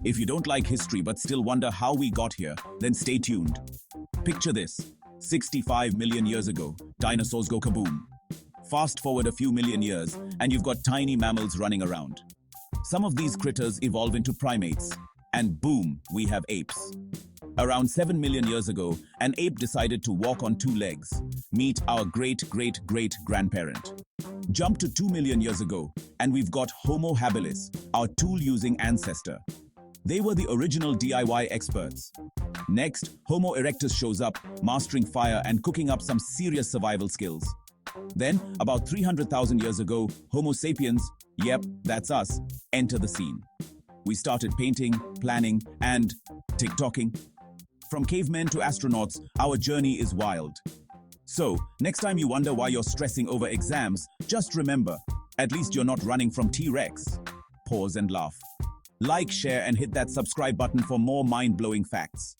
If you don't like history but still wonder how we got here, then stay tuned. Picture this. 65 million years ago, dinosaurs go kaboom. Fast forward a few million years, and you've got tiny mammals running around. Some of these critters evolve into primates, and boom, we have apes. Around 7 million years ago, an ape decided to walk on two legs. Meet our great-great-great-grandparent. Jump to 2 million years ago, and we've got Homo habilis, our tool-using ancestor. They were the original DIY experts. Next, Homo erectus shows up, mastering fire and cooking up some serious survival skills. Then, about 300,000 years ago, Homo sapiens, yep, that's us, enter the scene. We started painting, planning, and TikToking. From cavemen to astronauts, our journey is wild. So, next time you wonder why you're stressing over exams, just remember, at least you're not running from T-Rex. Pause and laugh. Like, share, and hit that subscribe button for more mind-blowing facts.